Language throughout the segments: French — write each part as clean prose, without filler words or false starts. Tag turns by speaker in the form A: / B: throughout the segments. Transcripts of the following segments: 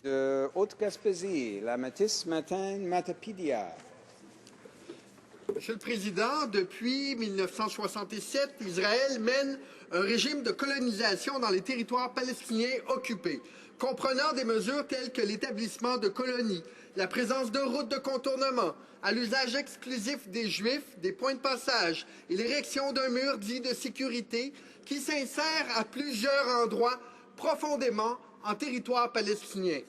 A: De Haute-Gaspésie, la Métis Matin Matapedia.
B: Monsieur le Président, depuis 1967, Israël mène un régime de colonisation dans les territoires palestiniens occupés, comprenant des mesures telles que l'établissement de colonies, la présence de routes de contournement, à l'usage exclusif des Juifs, des points de passage et l'érection d'un mur dit de sécurité qui s'insère à plusieurs endroits profondément en territoire palestinien.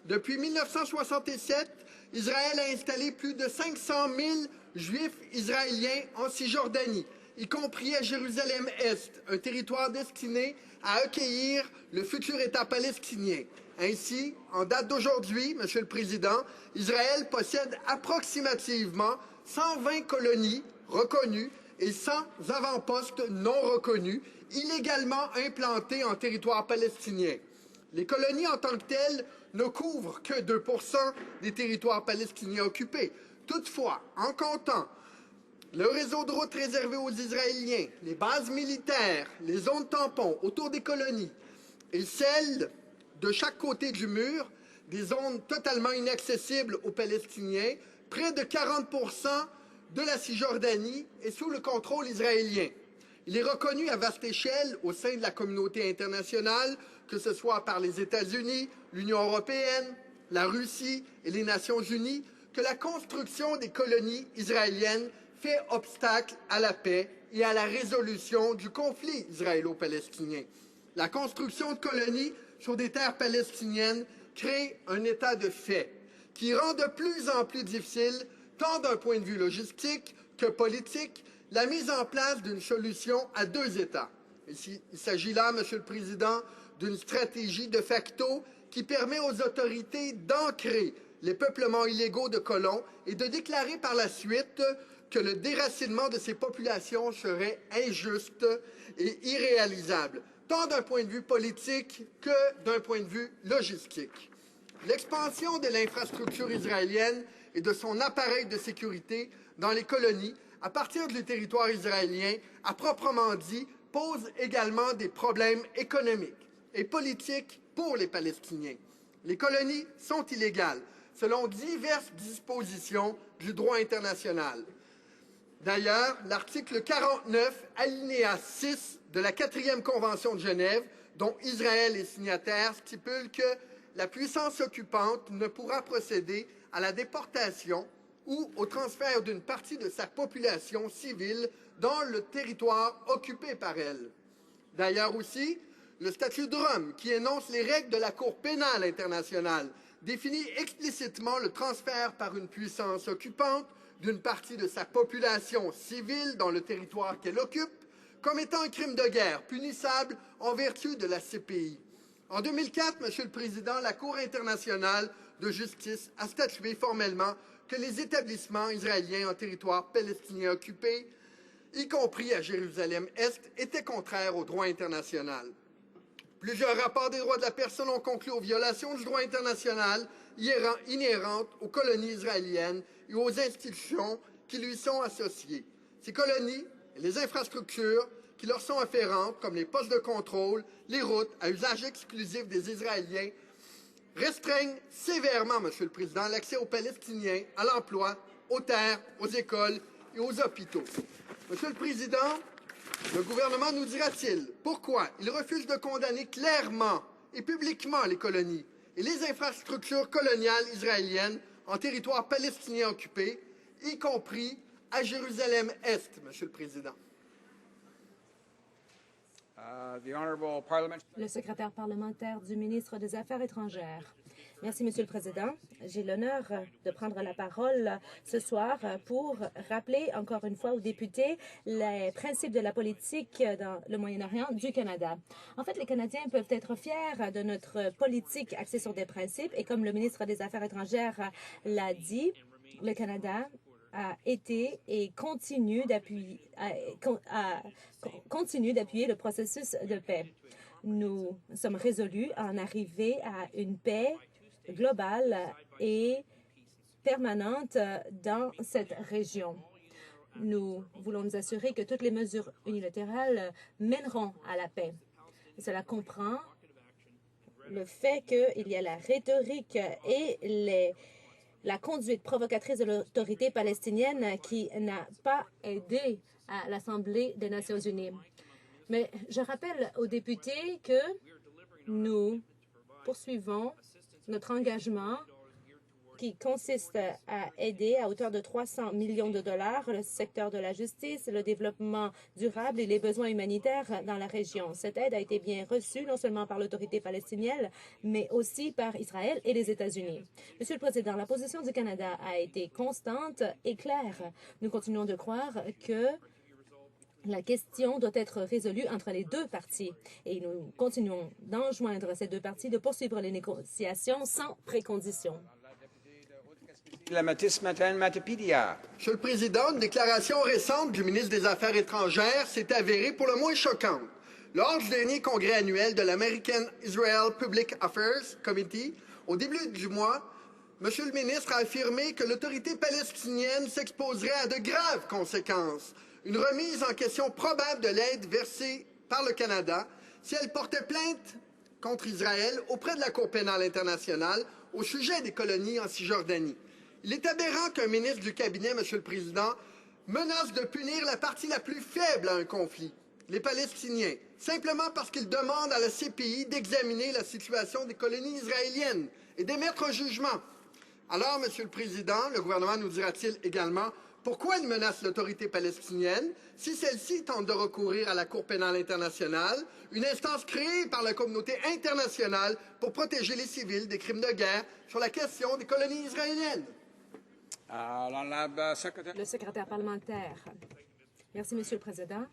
B: Depuis 1967, Israël a installé plus de 500 000 Juifs israéliens en Cisjordanie, y compris à Jérusalem-Est, un territoire destiné à accueillir le futur État palestinien. Ainsi, en date d'aujourd'hui, Monsieur le Président, Israël possède approximativement 120 colonies reconnues et 100 avant-postes non reconnus, illégalement implantés en territoire palestinien. Les colonies en tant que telles ne couvrent que 2% des territoires palestiniens occupés. Toutefois, en comptant le réseau de routes réservé aux Israéliens, les bases militaires, les zones tampons autour des colonies et celles de chaque côté du mur, des zones totalement inaccessibles aux Palestiniens, près de 40% de la Cisjordanie est sous le contrôle israélien. Il est reconnu à vaste échelle au sein de la communauté internationale, que ce soit par les États-Unis, l'Union européenne, la Russie et les Nations unies, que la construction des colonies israéliennes fait obstacle à la paix et à la résolution du conflit israélo-palestinien. La construction de colonies sur des terres palestiniennes crée un état de fait qui rend de plus en plus difficile, tant d'un point de vue logistique que politique, la mise en place d'une solution à deux États. Il s'agit là, Monsieur le Président, d'une stratégie de facto qui permet aux autorités d'ancrer les peuplements illégaux de colons et de déclarer par la suite que le déracinement de ces populations serait injuste et irréalisable, tant d'un point de vue politique que d'un point de vue logistique. L'expansion de l'infrastructure israélienne et de son appareil de sécurité dans les colonies à partir du territoire israélien, à proprement dit, pose également des problèmes économiques et politiques pour les Palestiniens. Les colonies sont illégales, selon diverses dispositions du droit international. D'ailleurs, l'article 49, alinéa 6 de la 4e Convention de Genève, dont Israël est signataire, stipule que la puissance occupante ne pourra procéder à la déportation ou au transfert d'une partie de sa population civile dans le territoire occupé par elle. D'ailleurs aussi, le statut de Rome, qui énonce les règles de la Cour pénale internationale, définit explicitement le transfert par une puissance occupante d'une partie de sa population civile dans le territoire qu'elle occupe comme étant un crime de guerre punissable en vertu de la CPI. En 2004, Monsieur le Président, la Cour internationale de justice a statué formellement que les établissements israéliens en territoire palestinien occupé, y compris à Jérusalem-Est, étaient contraires au droit international. Plusieurs rapports des droits de la personne ont conclu aux violations du droit international inhérentes aux colonies israéliennes et aux institutions qui lui sont associées. Ces colonies et les infrastructures qui leur sont afférentes, comme les postes de contrôle, les routes à usage exclusif des Israéliens, restreignent sévèrement, Monsieur le Président, l'accès aux Palestiniens à l'emploi, aux terres, aux écoles et aux hôpitaux. Monsieur le Président, le gouvernement nous dira-t-il pourquoi il refuse de condamner clairement et publiquement les colonies et les infrastructures coloniales israéliennes en territoire palestinien occupé, y compris à Jérusalem-Est, Monsieur le Président?
C: Le secrétaire parlementaire du ministre des Affaires étrangères. Merci, Monsieur le Président. J'ai l'honneur de prendre la parole ce soir pour rappeler encore une fois aux députés les principes de la politique dans le Moyen-Orient du Canada. En fait, les Canadiens peuvent être fiers de notre politique axée sur des principes et comme le ministre des Affaires étrangères l'a dit, le Canada a été et continue d'appuyer le processus de paix. Nous sommes résolus à en arriver à une paix globale et permanente dans cette région. Nous voulons nous assurer que toutes les mesures unilatérales mèneront à la paix. Cela comprend le fait qu'il y a la rhétorique et la conduite provocatrice de l'autorité palestinienne qui n'a pas aidé à l'Assemblée des Nations unies. Mais je rappelle aux députés que nous poursuivons notre engagement qui consiste à aider à hauteur de 300 millions de dollars le secteur de la justice, le développement durable et les besoins humanitaires dans la région. Cette aide a été bien reçue non seulement par l'autorité palestinienne, mais aussi par Israël et les États-Unis. Monsieur le Président, la position du Canada a été constante et claire. Nous continuons de croire que la question doit être résolue entre les deux parties et nous continuons d'enjoindre ces deux parties de poursuivre les négociations sans préconditions.
B: Monsieur le Président, une déclaration récente du ministre des Affaires étrangères s'est avérée pour le moins choquante. Lors du dernier congrès annuel de l'American Israel Public Affairs Committee, au début du mois, Monsieur le ministre a affirmé que l'autorité palestinienne s'exposerait à de graves conséquences. Une remise en question probable de l'aide versée par le Canada si elle portait plainte contre Israël auprès de la Cour pénale internationale au sujet des colonies en Cisjordanie. Il est aberrant qu'un ministre du cabinet, Monsieur le Président, menace de punir la partie la plus faible à un conflit, les Palestiniens, simplement parce qu'il demande à la CPI d'examiner la situation des colonies israéliennes et d'émettre un jugement. Alors, Monsieur le Président, le gouvernement nous dira-t-il également pourquoi il menace l'autorité palestinienne si celle-ci tente de recourir à la Cour pénale internationale, une instance créée par la communauté internationale pour protéger les civils des crimes de guerre sur la question des colonies israéliennes?
C: Le secrétaire parlementaire. Merci, Monsieur le Président.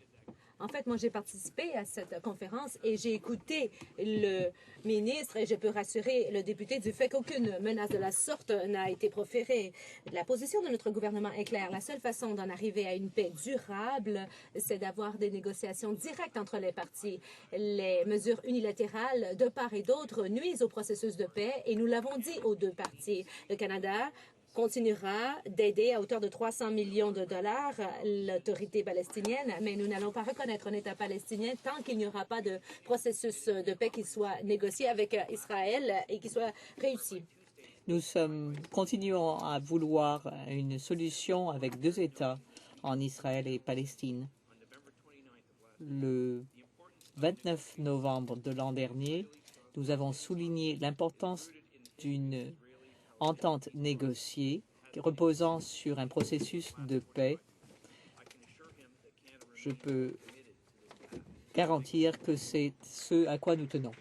C: En fait, moi, j'ai participé à cette conférence et j'ai écouté le ministre et je peux rassurer le député du fait qu'aucune menace de la sorte n'a été proférée. La position de notre gouvernement est claire. La seule façon d'en arriver à une paix durable, c'est d'avoir des négociations directes entre les parties. Les mesures unilatérales de part et d'autre nuisent au processus de paix et nous l'avons dit aux deux parties. Le Canada continuera d'aider à hauteur de 300 millions de dollars l'autorité palestinienne, mais nous n'allons pas reconnaître un État palestinien tant qu'il n'y aura pas de processus de paix qui soit négocié avec Israël et qui soit réussi.
D: Nous continuons à vouloir une solution avec deux États en Israël et Palestine. Le 29 novembre de l'an dernier, nous avons souligné l'importance d'une entente négociée reposant sur un processus de paix. Je peux garantir que c'est ce à quoi nous tenons.